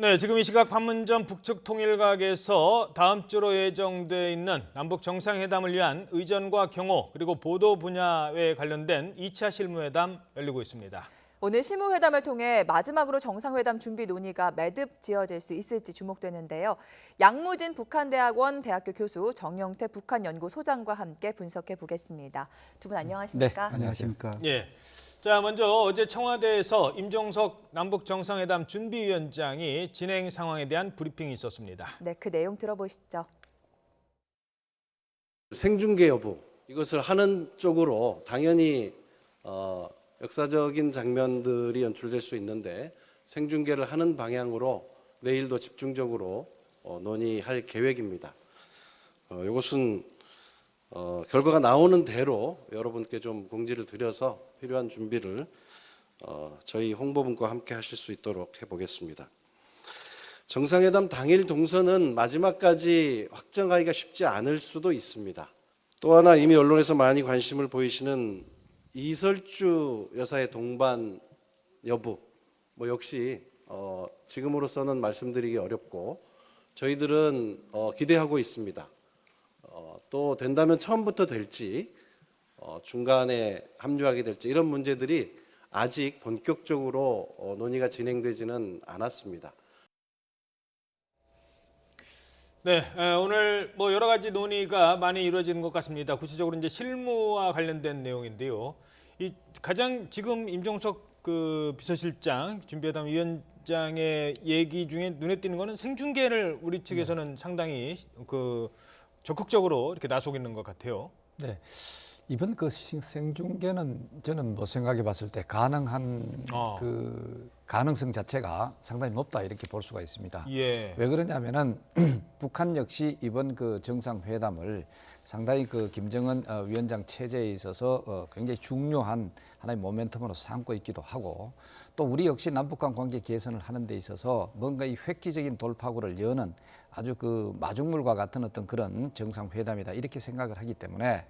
네, 지금 이 시각 판문점 북측 통일각에서 다음 주로 예정돼 있는 남북 정상회담을 위한 의전과 경호 그리고 보도 분야에 관련된 2차 실무회담 열리고 있습니다. 오늘 실무회담을 통해 마지막으로 정상회담 준비 논의가 매듭 지어질 수 있을지 주목되는데요. 양무진 북한대학원 대학교 교수 정영태 북한연구소장과 함께 분석해 보겠습니다. 두 분 안녕하십니까? 네, 안녕하십니까? 예. 자, 먼저 어제 청와대에서 임종석 남북 정상회담 준비위원장이 진행 상황에 대한 브리핑이 있었습니다. 네, 그 내용 들어보시죠. 생중계 여부 이것을 하는 쪽으로 당연히 역사적인 장면들이 연출될 수 있는데 생중계를 하는 방향으로 내일도 집중적으로 논의할 계획입니다. 이것은 결과가 나오는 대로 여러분께 좀 공지를 드려서 필요한 준비를 저희 홍보분과 함께 하실 수 있도록 해보겠습니다. 정상회담 당일 동선은 마지막까지 확정하기가 쉽지 않을 수도 있습니다. 또 하나 이미 언론에서 많이 관심을 보이시는 이설주 여사의 동반 여부 역시 지금으로서는 말씀드리기 어렵고 저희들은 기대하고 있습니다. 또 된다면 처음부터 될지 중간에 합류하게 될지 이런 문제들이 아직 본격적으로 논의가 진행되지는 않았습니다. 네, 오늘 여러 가지 논의가 많이 이루어지는 것 같습니다. 구체적으로 이제 실무와 관련된 내용인데요. 이 가장 지금 임종석 비서실장 준비회담 위원장의 얘기 중에 눈에 띄는 거는 생중계를 우리 측에서는 상당히 적극적으로 이렇게 나서고 있는 것 같아요. 네, 이번 생중계는 저는 생각해 봤을 때 가능한 가능성 자체가 상당히 높다 이렇게 볼 수가 있습니다. 예. 왜 그러냐면은 북한 역시 이번 정상회담을 상당히 김정은 위원장 체제에 있어서 굉장히 중요한 하나의 모멘텀으로 삼고 있기도 하고 또 우리 역시 남북한 관계 개선을 하는 데 있어서 뭔가 이 획기적인 돌파구를 여는 아주 마중물과 같은 어떤 그런 정상회담이다 이렇게 생각을 하기 때문에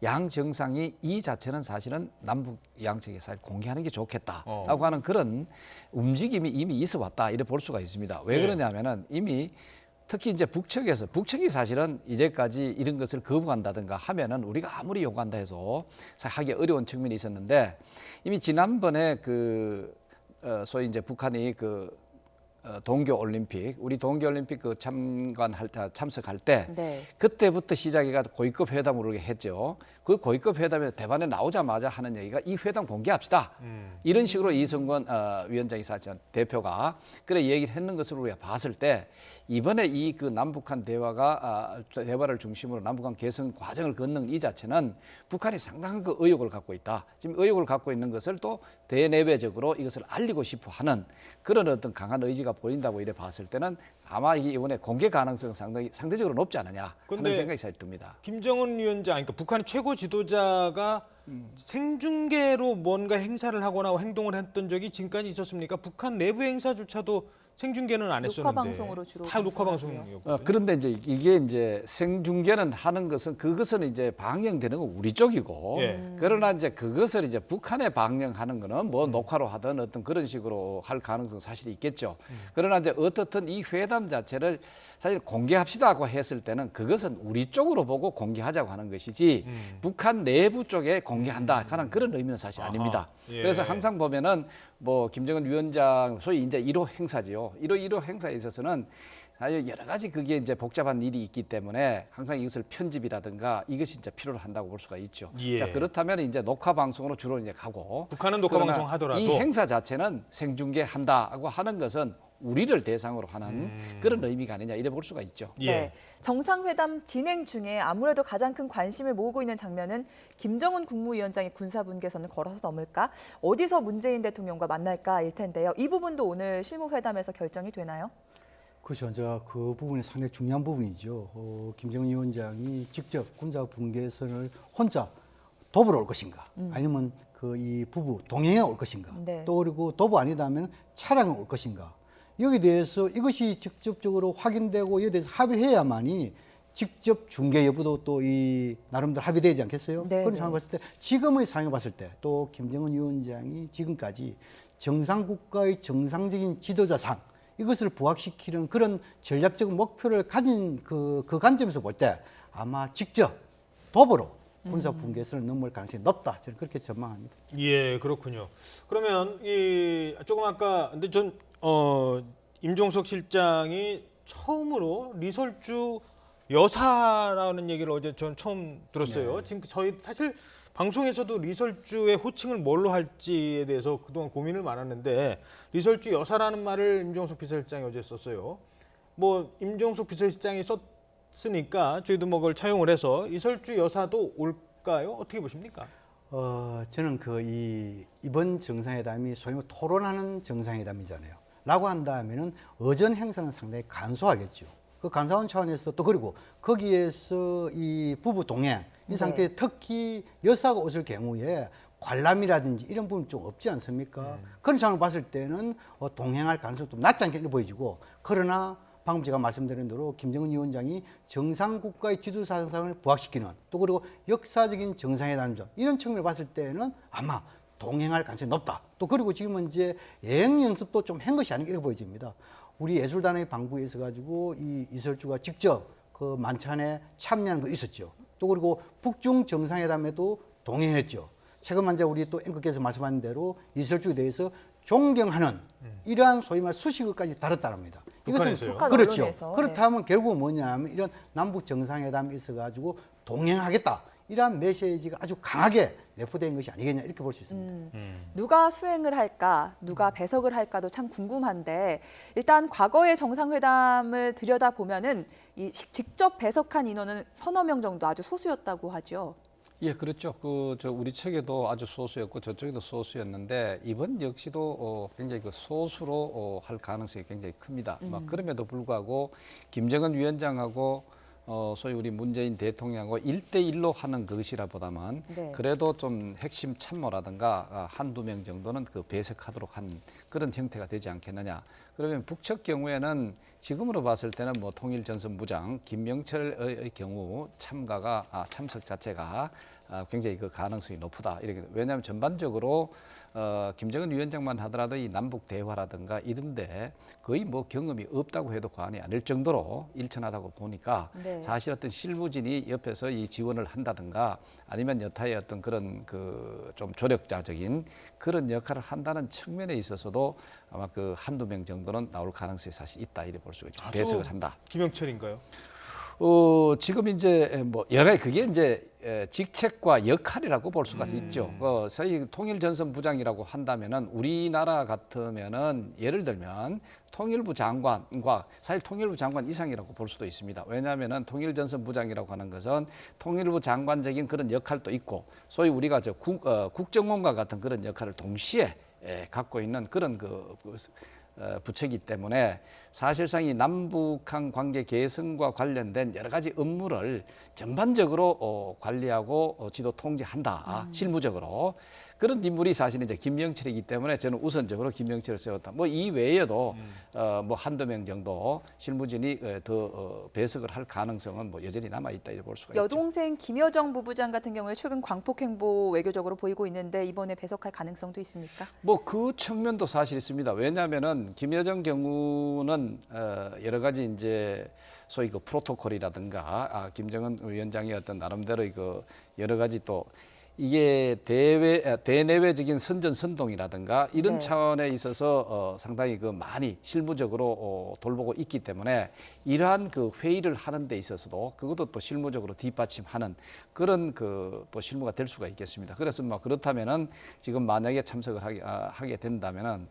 양 정상이 이 자체는 사실은 남북 양측에 사실 공개하는 게 좋겠다라고 하는 그런 움직임이 이미 있어 왔다 이렇게 볼 수가 있습니다. 왜 그러냐면은 이미 특히 이제 북측이 사실은 이제까지 이런 것을 거부한다든가 하면은 우리가 아무리 요구한다 해서 하기 어려운 측면이 있었는데 이미 지난번에 소위 이제 북한이 동계올림픽 우리 동계올림픽 참석할 때 네. 그때부터 시작해가지고 고위급 회담으로 했죠. 그 고위급 회담에 대만에 나오자마자 하는 얘기가 이 회담 공개합시다. 이런 식으로 이성건 위원장이 사실 대표가 그래 얘기를 했는 것으로 우리가 봤을 때 이번에 이 남북한 대화를 중심으로 남북한 개선 과정을 걷는 이 자체는 북한이 상당한 의욕을 갖고 있다. 지금 의욕을 갖고 있는 것을 또 대내외적으로 이것을 알리고 싶어 하는 그런 어떤 강한 의지가 보인다고 이래 봤을 때는 아마 이번에 공개 가능성은 상대적으로 높지 않느냐 하는 생각이 잘 듭니다. 김정은 위원장, 그러니까 북한 최고 지도자가 생중계로 뭔가 행사를 하거나 행동을 했던 적이 지금까지 있었습니까? 북한 내부 행사조차도 생중계는 안 했었는데. 녹화 방송으로 주로 다 녹화 방송이었거든요. 그런데 이게 생중계는 하는 것은 그것은 이제 방영되는 건 우리 쪽이고 그러나 이제 그것을 이제 북한에 방영하는 거는 녹화로 하든 어떤 그런 식으로 할 가능성 사실 있겠죠. 그러나 이제 어떻든 이 회담 자체를 사실 공개합시다고 했을 때는 그것은 우리 쪽으로 보고 공개하자고 하는 것이지 북한 내부 쪽에 공개한다 하는 그런 의미는 사실 아닙니다. 예. 그래서 항상 보면은 김정은 위원장 소위 이제 1호 행사지요. 1호 행사에 있어서는 사실 여러 가지 그게 이제 복잡한 일이 있기 때문에 항상 이것을 편집이라든가 이것이 이제 필요로 한다고 볼 수가 있죠. 예. 자, 그렇다면 이제 녹화 방송으로 주로 이제 가고 북한은 녹화 방송 하더라도 이 행사 자체는 생중계 한다고 하는 것은 우리를 대상으로 하는 그런 의미가 아니냐 이래 볼 수가 있죠. 예. 네, 정상회담 진행 중에 아무래도 가장 큰 관심을 모으고 있는 장면은 김정은 국무위원장이 군사분계선을 걸어서 넘을까? 어디서 문재인 대통령과 만날까일 텐데요. 이 부분도 오늘 실무회담에서 결정이 되나요? 그렇죠. 그 부분이 상당히 중요한 부분이죠. 김정은 위원장이 직접 군사분계선을 혼자 도보로 올 것인가, 아니면 이 부부 동행해 올 것인가, 네. 또 그리고 도보 아니다면 차량을 올 것인가. 여기에 대해서 이것이 직접적으로 확인되고 여기에 대해서 합의해야만이 직접 중계 여부도 또 이 나름대로 합의되지 않겠어요? 네, 그런 네. 상황을 봤을 때 지금의 상황을 봤을 때 또 김정은 위원장이 지금까지 정상국가의 정상적인 지도자상 이것을 부각시키는 그런 전략적 목표를 가진 그 관점에서 볼 때 아마 직접 도보로 군사 분계선을 넘을 가능성이 높다. 저는 그렇게 전망합니다. 예, 그렇군요. 그러면 이 조금 아까 근데 전 임종석 실장이 처음으로 리설주 여사라는 얘기를 어제 전 처음 들었어요. 지금 저희 사실 방송에서도 리설주의 호칭을 뭘로 할지에 대해서 그동안 고민을 많았는데 리설주 여사라는 말을 임종석 비서실장이 어제 썼어요. 뭐 임종석 비서실장이 썼으니까 저희도 뭐 그걸 차용을 해서 리설주 여사도 올까요? 어떻게 보십니까? 저는 이번 정상회담이 소위 말해 토론하는 정상회담이잖아요. 라고 한다면은 의전 행사는 상당히 간소하겠죠. 그 간소한 차원에서 또 그리고 거기에서 이 부부 동행 이 상태에 특히 여사가 오실 경우에 관람이라든지 이런 부분 좀 없지 않습니까? 그런 상황을 봤을 때는 동행할 가능성이 좀 낮지 않게 보여지고 그러나 방금 제가 말씀드린 대로 김정은 위원장이 정상 국가의 지도 사상을 부각시키는 또 그리고 역사적인 정상회담이죠. 이런 측면을 봤을 때는 아마 동행할 가능성이 높다. 또 그리고 지금은 이제 여행 연습도 좀 한 것이 아닌가 이렇게 보여집니다. 우리 예술단의 방부에 있어 가지고 이 이설주가 직접 그 만찬에 참여하는 거 있었죠. 또 그리고 북중 정상회담에도 동행했죠. 최근 이제 우리 또 앵커께서 말씀하신 대로 이설주에 대해서 존경하는 이러한 소위 말 수식어까지 달았다랍니다. 북한에서요? 북한 그렇죠. 언론에서. 그렇다면 결국은 뭐냐면 이런 남북 정상회담이 있어 가지고 동행하겠다. 이러한 메시지가 아주 강하게 내포된 것이 아니겠냐 이렇게 볼 수 있습니다. 누가 수행을 할까, 누가 배석을 할까도 참 궁금한데 일단 과거의 정상회담을 들여다보면은 직접 배석한 인원은 서너 명 정도 아주 소수였다고 하죠. 예, 그렇죠. 우리 측에도 아주 소수였고 저쪽에도 소수였는데 이번 역시도 굉장히 소수로 할 가능성이 굉장히 큽니다. 그럼에도 불구하고 김정은 위원장하고 소위 우리 문재인 대통령하고 1대1로 하는 것이라 보다만 네. 그래도 좀 핵심 참모라든가 한두 명 정도는 배석하도록 한 그런 형태가 되지 않겠느냐. 그러면 북측 경우에는 지금으로 봤을 때는 뭐 통일전선부장 김명철의 경우 참석 자체가 굉장히 그 가능성이 높다. 이렇게 왜냐하면 전반적으로 김정은 위원장만 하더라도 이 남북 대화라든가 이런데 거의 뭐 경험이 없다고 해도 과언이 아닐 정도로 일천하다고 보니까 네. 사실 어떤 실무진이 옆에서 이 지원을 한다든가 아니면 여타의 어떤 그런 좀 조력자적인 그런 역할을 한다는 측면에 있어서도 아마 한두 명 정도는 나올 가능성이 사실 있다 이렇게 볼 수가 있죠. 배석을 한다. 김영철인가요? 지금 이제 뭐 여러 가지 그게 이제 직책과 역할이라고 볼 수가 있죠. 소위 통일전선부장이라고 한다면은 우리나라 같으면은 예를 들면 통일부 장관과 사실 통일부 장관 이상이라고 볼 수도 있습니다. 왜냐하면은 통일전선부장이라고 하는 것은 통일부 장관적인 그런 역할도 있고 소위 우리가 국정원과 같은 그런 역할을 동시에 갖고 있는 그런 부처이기 때문에 사실상 이 남북한 관계 개선과 관련된 여러 가지 업무를 전반적으로 관리하고 지도 통제한다. 실무적으로. 그런 인물이 사실 이제 김명철이기 때문에 저는 우선적으로 김명철을 세웠다. 뭐 이 외에도 뭐 한두 명 정도 실무진이 더 배석을 할 가능성은 뭐 여전히 남아 있다 이렇게 볼 수가 있죠. 여동생 김여정 부부장 같은 경우에 최근 광폭 행보 외교적으로 보이고 있는데 이번에 배석할 가능성도 있습니까? 뭐 그 측면도 사실 있습니다. 왜냐하면은 김여정 경우는 여러 가지 이제 소위 프로토콜이라든가 김정은 위원장의 어떤 나름대로의 여러 가지 또 이게 대내외적인 선전선동이라든가 이런 네. 차원에 있어서 상당히 많이 실무적으로 돌보고 있기 때문에 이러한 회의를 하는 데 있어서도 그것도 또 실무적으로 뒷받침하는 그런 또 실무가 될 수가 있겠습니다. 그래서 뭐 그렇다면은 지금 만약에 참석을 하게 된다면은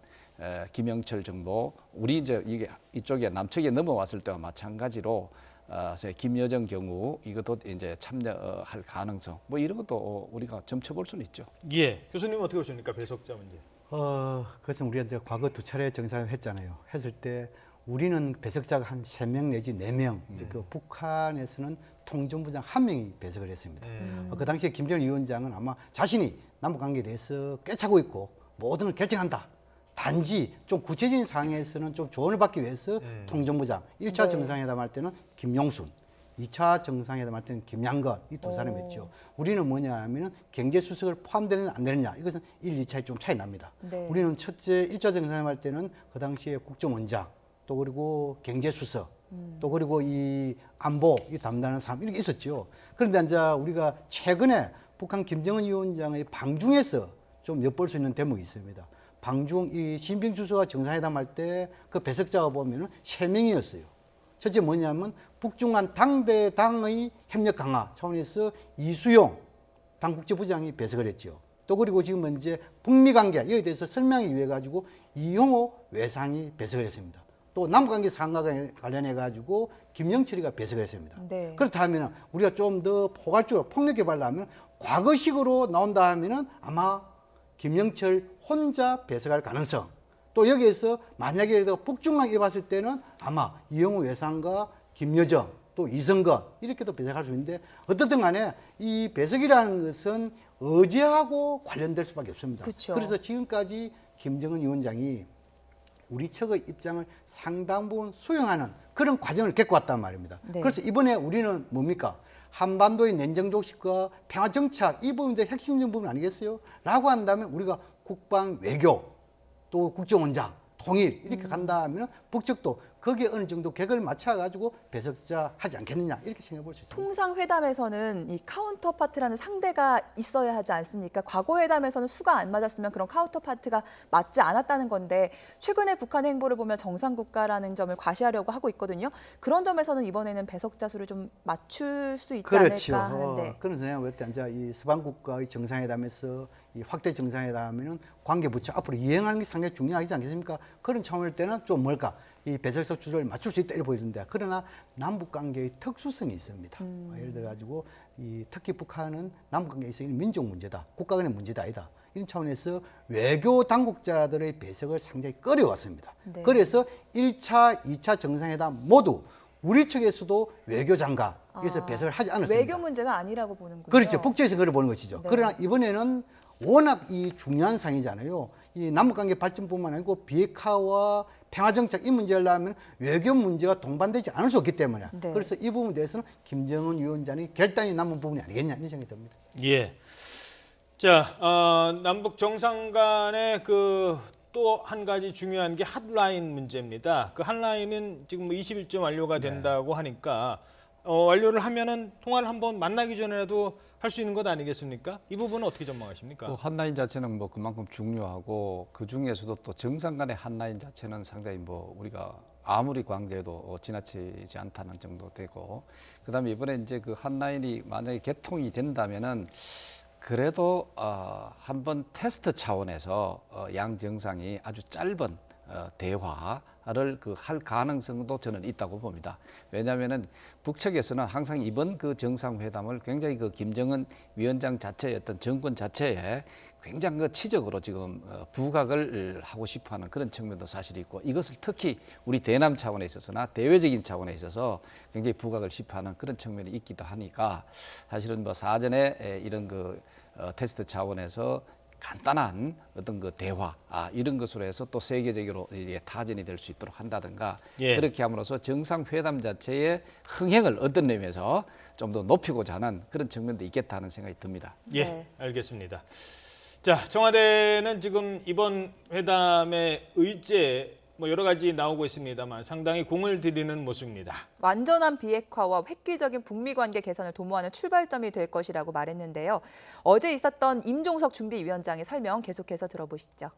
김영철 정도 우리 이제 이쪽에 남측에 넘어왔을 때와 마찬가지로 김여정 경우 이것도 이제 참여할 가능성 뭐 이런 것도 우리가 점쳐볼 수는 있죠. 예, 교수님 어떻게 보십니까? 배석자 문제. 그것은 우리가 이제 과거 2차례 정상회담 했잖아요. 했을 때 우리는 배석자가 한 3명 내지 4명. 그 북한에서는 통전부장 1명이 배석을 했습니다. 그 당시에 김정일 위원장은 아마 자신이 남북 관계에 대해서 꿰차고 있고 모든 걸 결정한다. 단지 좀 구체적인 상황에서는 좀 조언을 받기 위해서 통전부장 1차 네. 정상회담 할 때는 김용순 2차 정상회담 할 때는 김양건 이 두 사람이 했죠. 우리는 뭐냐 하면은 경제수석을 포함되느냐 안 되느냐 이것은 1, 2차에 좀 차이 납니다. 네. 우리는 첫째 1차 정상회담 할 때는 그 당시에 국정원장 또 그리고 경제수석, 또 그리고 이 안보 이 담당하는 사람 이렇게 있었죠. 그런데 이제 우리가 최근에 북한 김정은 위원장의 방중에서 좀 엿볼 수 있는 대목이 있습니다. 방중 이 시진핑 주석과 정상회담 할 때 그 배석자가 보면은 3명이었어요. 첫째 뭐냐면 북중한 당대당의 협력 강화 차원에서 이수용 당국제부장이 배석을 했죠. 또 그리고 지금 현재 북미 관계 여기에 대해서 설명하기 위해 가지고 이용호 외상이 배석을 했습니다. 또 남북관계 상과에 관련해 가지고 김영철이가 배석을 했습니다. 네. 그렇다면 우리가 좀 더 포괄적으로 폭력 개발을 하면 과거식으로 나온다 하면은 아마 김영철 혼자 배석할 가능성. 또 여기에서 만약에 북중만 봤을 때는 아마 이영호 외상과 김여정 또 이성건 이렇게도 배석할 수 있는데 어떻든 간에 이 배석이라는 것은 의제하고 관련될 수밖에 없습니다. 그쵸. 그래서 지금까지 김정은 위원장이 우리 측의 입장을 상당 부분 수용하는 그런 과정을 겪고 왔단 말입니다. 네. 그래서 이번에 우리는 뭡니까? 한반도의 냉정 조식과 평화 정착 이 부분이 핵심적인 부분 아니겠어요? 라고 한다면 우리가 국방 외교 또 국정원장 통일 이렇게 간다 하면 북측도 거기에 어느 정도 객을 맞춰가지고 배석자 하지 않겠느냐 이렇게 생각해 볼 수 있습니다. 통상회담에서는 이 카운터파트라는 상대가 있어야 하지 않습니까? 과거 회담에서는 수가 안 맞았으면 그런 카운터파트가 맞지 않았다는 건데 최근에 북한의 행보를 보면 정상국가라는 점을 과시하려고 하고 있거든요. 그런 점에서는 이번에는 배석자 수를 좀 맞출 수 있지 그렇죠. 않을까 하는데. 그런 생각을 때 이제 이 서방국가의 정상회담에서 이 확대 정상회담에는 관계부처 앞으로 이행하는 게 상당히 중요하지 않겠습니까? 그런 차원일 때는 좀 뭘까? 이 배설석 주를 맞출 수 있다 이렇게 보여준다. 그러나 남북 관계의 특수성이 있습니다. 예를 들어 가지고 이 특히 북한은 남북 관계에 있어 민족 문제다, 국가 간의 문제다 아니다. 이런 차원에서 외교 당국자들의 배석을 상당히 꺼려왔습니다. 네. 그래서 1차, 2차 정상회담 모두 우리 측에서도 외교 장관 그래서 배석을 하지 않았습니다. 외교 문제가 아니라고 보는군요. 그렇죠. 북측에서 그걸 보는 것이죠. 네. 그러나 이번에는 워낙 이 중요한 상이잖아요. 이 남북관계 발전뿐만 아니고 비핵화와 평화정착 이 문제를 하면 외교 문제가 동반되지 않을 수 없기 때문에 네. 그래서 이 부분에 대해서는 김정은 위원장이 결단이 남은 부분이 아니겠냐 이런 생각이 듭니다. 예. 자, 남북 정상 간의 그 또 한 가지 중요한 게 핫라인 문제입니다. 그 핫라인은 지금 뭐 20일쯤 완료가 된다고 하니까 완료를 하면은 통화를 한번 만나기 전에라도 할 수 있는 것 아니겠습니까? 이 부분은 어떻게 전망하십니까? 또 한라인 자체는 뭐 그만큼 중요하고 그 중에서도 또 정상 간의 한라인 자체는 상당히 뭐 우리가 아무리 광대해도 지나치지 않다는 정도 되고 그다음에 이번에 이제 그 한라인이 만약에 개통이 된다면은 그래도 한번 테스트 차원에서 양 정상이 아주 짧은 대화를 할 가능성도 저는 있다고 봅니다. 왜냐하면은 북측에서는 항상 이번 그 정상회담을 굉장히 그 김정은 위원장 자체의 어떤 정권 자체에 굉장히 그 치적으로 지금 부각을 하고 싶어하는 그런 측면도 사실이 있고 이것을 특히 우리 대남 차원에 있어서나 대외적인 차원에 있어서 굉장히 부각을 싶어하는 그런 측면이 있기도 하니까 사실은 뭐 사전에 이런 그 테스트 차원에서 간단한 어떤 그 대화 이런 것으로 해서 또 세계적으로 이게 타전이 될 수 있도록 한다든가 예. 그렇게 함으로써 정상회담 자체의 흥행을 어떤 의미에서 좀 더 높이고자 하는 그런 측면도 있겠다 하는 생각이 듭니다. 예, 네. 알겠습니다. 자, 청와대는 지금 이번 회담의 의제 뭐 여러 가지 나오고 있습니다만 상당히 공을 들이는 모습입니다. 완전한 비핵화와 획기적인 북미 관계 개선을 도모하는 출발점이 될 것이라고 말했는데요. 어제 있었던 임종석 준비위원장의 설명 계속해서 들어보시죠.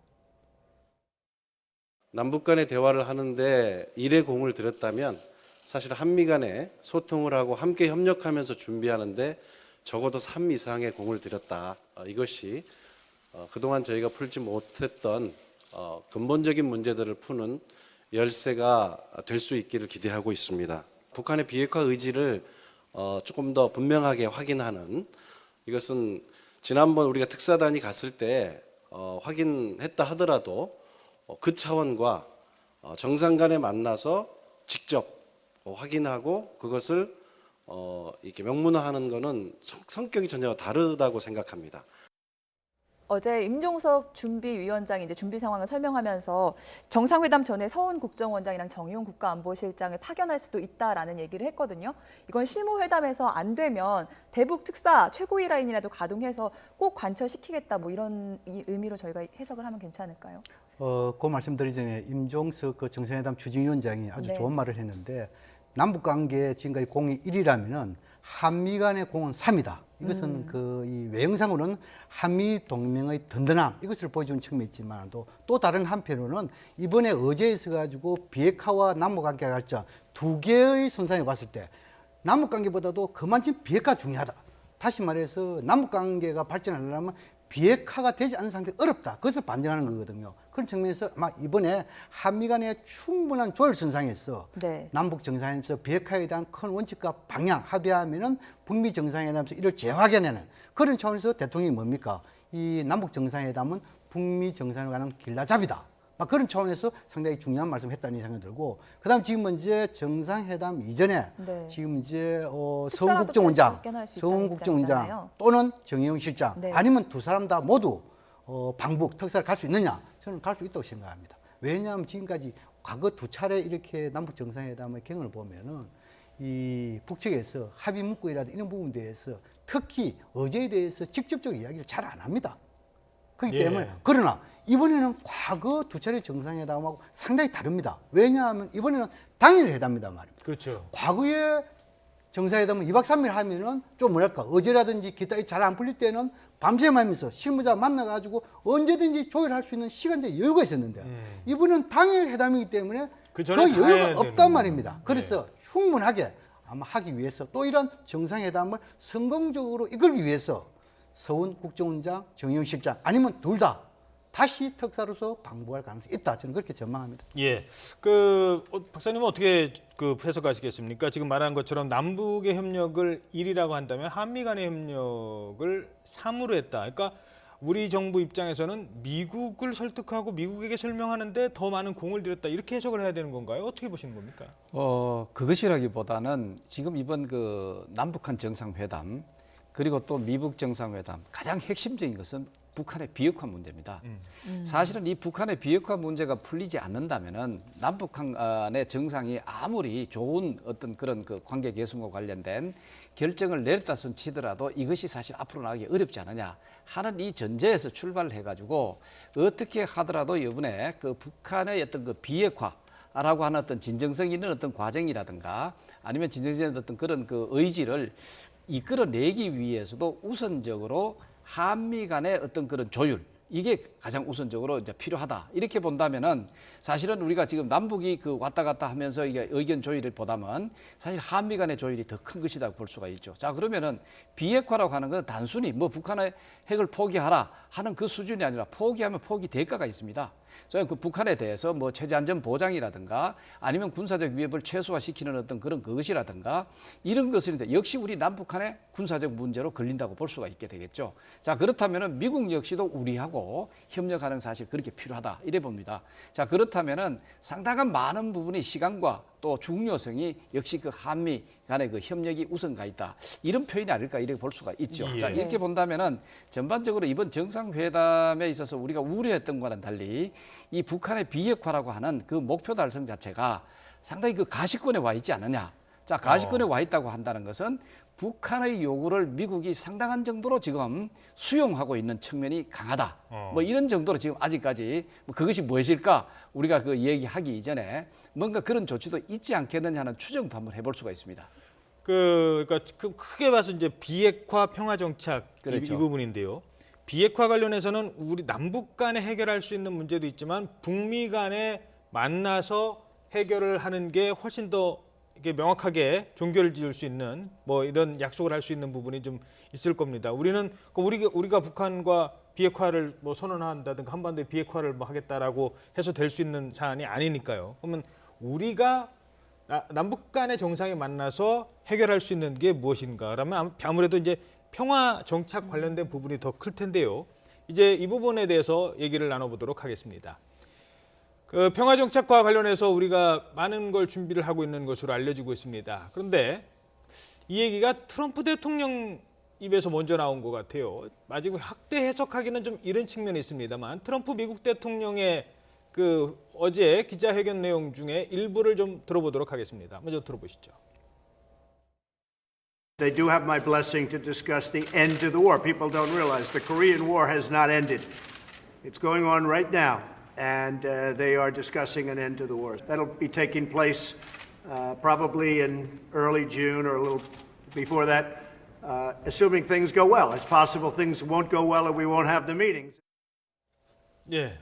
남북 간의 대화를 하는데 일의 공을 들였다면 사실 한미 간에 소통을 하고 함께 협력하면서 준비하는데 적어도 3 이상의 공을 들였다. 이것이 그동안 저희가 풀지 못했던 근본적인 문제들을 푸는 열쇠가 될 수 있기를 기대하고 있습니다. 북한의 비핵화 의지를 조금 더 분명하게 확인하는 이것은 지난번 우리가 특사단이 갔을 때 확인했다 하더라도 그 차원과 정상 간에 만나서 직접 확인하고 그것을 이렇게 명문화하는 것은 성격이 전혀 다르다고 생각합니다. 어제 임종석 준비위원장이 이제 준비 상황을 설명하면서 정상회담 전에 서훈 국정원장이랑 정의용 국가안보실장을 파견할 수도 있다라는 얘기를 했거든요. 이건 실무회담에서 안 되면 대북 특사 최고위 라인이라도 가동해서 꼭 관철시키겠다 뭐 이런 의미로 저희가 해석을 하면 괜찮을까요? 그 말씀드리기 전에 임종석 그 정상회담 추진위원장이 아주 네. 좋은 말을 했는데 남북 관계 지금까지 공이 1이라면은 한미 간의 공은 3이다. 이것은 그 이 외형상으로는 한미 동맹의 든든함 이것을 보여주는 측면이 있지만 또 다른 한편으로는 이번에 어제 있어가지고 비핵화와 남북 관계 발전 두 개의 선상에 봤을 때 남북 관계보다도 그만큼 비핵화 중요하다. 다시 말해서 남북 관계가 발전하려면 비핵화가 되지 않은 상태가 어렵다. 그것을 반증하는 거거든요. 그런 측면에서 아마 이번에 한미 간의 충분한 조율 선상에서 네. 남북 정상회담에서 비핵화에 대한 큰 원칙과 방향 합의하면은 북미 정상회담에서 이를 재확인하는 그런 차원에서 대통령이 뭡니까? 이 남북 정상회담은 북미 정상회담에 관한 길라잡이다. 막 그런 차원에서 상당히 중요한 말씀을 했다는 생각이 들고, 그다음 지금 이제 정상회담 이전에 네. 지금 이제 서훈 특사라도 국정원장, 파견할 수 서훈 있다는 국정원장 입장이잖아요. 또는 정의용 실장 네. 아니면 두 사람 다 모두 방북 특사를 갈 수 있느냐? 저는 갈 수 있다고 생각합니다. 왜냐하면 지금까지 과거 두 차례 이렇게 남북 정상회담의 경험을 보면은 이 북측에서 합의 문구이라든 이런 부분에 대해서 특히 어제에 대해서 직접적으로 이야기를 잘 안 합니다. 그렇기 예. 때문에 그러나 이번에는 과거 두 차례 정상회담하고 상당히 다릅니다. 왜냐하면 이번에는 당일 회담이다 말입니다. 그렇죠. 과거에 정상회담은 2박 3일 하면은 좀 뭐랄까 어제라든지 기타 잘 안 풀릴 때는 밤샘 하면서 실무자 만나가지고 언제든지 조율할 수 있는 시간적 여유가 있었는데 이번은 당일 회담이기 때문에 그 그 전에 다 해야 여유가 되는 없단 거군요. 말입니다. 그래서 충분하게 아마 하기 위해서 또 이런 정상회담을 성공적으로 이끌기 위해서 서훈 국정원장, 정의용 실장 아니면 둘 다 다시 특사로서 방북할 가능성이 있다. 저는 그렇게 전망합니다. 예, 박사님은 어떻게 해석하시겠습니까? 지금 말한 것처럼 남북의 협력을 1이라고 한다면 한미 간의 협력을 3으로 했다. 그러니까 우리 정부 입장에서는 미국을 설득하고 미국에게 설명하는데 더 많은 공을 들였다. 이렇게 해석을 해야 되는 건가요? 어떻게 보시는 겁니까? 그것이라기보다는 지금 이번 그 남북한 정상회담 그리고 또 미북 정상회담 가장 핵심적인 것은 북한의 비핵화 문제입니다. 사실은 이 북한의 비핵화 문제가 풀리지 않는다면은 남북한 간의 정상이 아무리 좋은 어떤 그런 그 관계 개선과 관련된 결정을 내렸다 손 치더라도 이것이 사실 앞으로 나가기 어렵지 않느냐 하는 이 전제에서 출발을 해가지고 어떻게 하더라도 이번에 그 북한의 어떤 그 비핵화라고 하는 어떤 진정성 있는 어떤 과정이라든가 아니면 진정성 있는 어떤 그런 그 의지를 이끌어내기 위해서도 우선적으로 한미 간의 어떤 그런 조율 이게 가장 우선적으로 이제 필요하다 이렇게 본다면은 사실은 우리가 지금 남북이 그 왔다 갔다 하면서 이게 의견 조율을 보다면 사실 한미 간의 조율이 더 큰 것이라고 볼 수가 있죠. 자 그러면은 비핵화라고 하는 건 단순히 뭐 북한의 핵을 포기하라 하는 그 수준이 아니라 포기하면 포기 대가가 있습니다. 저는 그 북한에 대해서 뭐 체제 안전 보장이라든가 아니면 군사적 위협을 최소화시키는 어떤 그런 그것이라든가 이런 것을 역시 우리 남북한의 군사적 문제로 걸린다고 볼 수가 있게 되겠죠. 자 그렇다면은 미국 역시도 우리하고 협력하는 사실 그렇게 필요하다 이래 봅니다. 자 그렇다면은 상당한 많은 부분이 시간과 또 중요성이 역시 그 한미 간의 그 협력이 우선 가 있다 이런 표현이 아닐까 이렇게 볼 수가 있죠. 예. 자 이렇게 본다면은 전반적으로 이번 정상회담에 있어서 우리가 우려했던 것과는 달리 이 북한의 비핵화라고 하는 그 목표 달성 자체가 상당히 그 가시권에 와 있지 않느냐. 자 가시권에 와 있다고 한다는 것은 북한의 요구를 미국이 상당한 정도로 지금 수용하고 있는 측면이 강하다. 뭐 이런 정도로 지금 아직까지 뭐 그것이 무엇일까 우리가 그 얘기하기 이전에 뭔가 그런 조치도 있지 않겠느냐 하는 추정도 한번 해볼 수가 있습니다. 그러니까 크게 봐서 이제 비핵화 평화 정착 그렇죠. 이 부분인데요. 비핵화 관련해서는 우리 남북 간에 해결할 수 있는 문제도 있지만 북미 간에 만나서 해결을 하는 게 훨씬 더 이게 명확하게 종결을 지을 수 있는 뭐 이런 약속을 할 수 있는 부분이 좀 있을 겁니다. 우리가 북한과 비핵화를 뭐 선언한다든가 한반도의 비핵화를 뭐 하겠다라고 해서 될 수 있는 사안이 아니니까요. 그러면 우리가 남북 간의 정상이 만나서 해결할 수 있는 게 무엇인가? 그러면 아무래도 이제 평화 정착 관련된 부분이 더 클 텐데요. 이제 이 부분에 대해서 얘기를 나눠보도록 하겠습니다. 그 평화 정착과 관련해서 우리가 많은 걸 준비를 하고 있는 것으로 알려지고 있습니다. 그런데 이 얘기가 트럼프 대통령 입에서 먼저 나온 것 같아요. 마지막 확대 해석하기는 좀 이른 측면이 있습니다만 트럼프 미국 대통령의 그 어제 기자회견 내용 중에 일부를 좀 들어보도록 하겠습니다. 먼저 들어보시죠. They do have my blessing to discuss the end to the war. People don't realize the Korean War has not ended. It's going on right now, and they are discussing an end to the war. That'll be taking place probably in early June or a little before that, assuming things go well. It's possible things won't go well and we won't have the meetings. 예.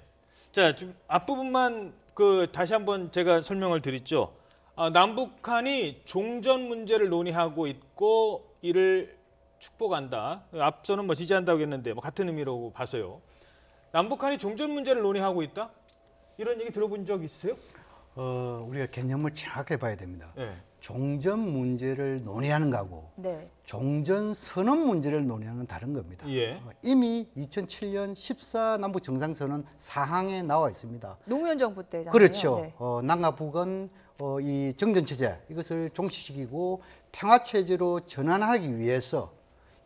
자, 좀 앞부분만 다시 한번 제가 설명을 드리죠. 남북한이 종전 문제를 논의하고 있고 이를 축복한다. 앞서는 뭐 지지한다고 했는데 뭐 같은 의미로 봐서요. 남북한이 종전 문제를 논의하고 있다? 이런 얘기 들어본 적 있으세요? 우리가 개념을 정확하게 봐야 됩니다. 네. 종전 문제를 논의하는 거하고 네. 종전 선언 문제를 논의하는 건 다른 겁니다. 예. 이미 2007년 14 남북 정상선언 사항에 나와 있습니다. 노무현 정부 때잖아요. 그렇죠. 네. 남과 북은 이 정전 체제 이것을 종식시키고 평화 체제로 전환하기 위해서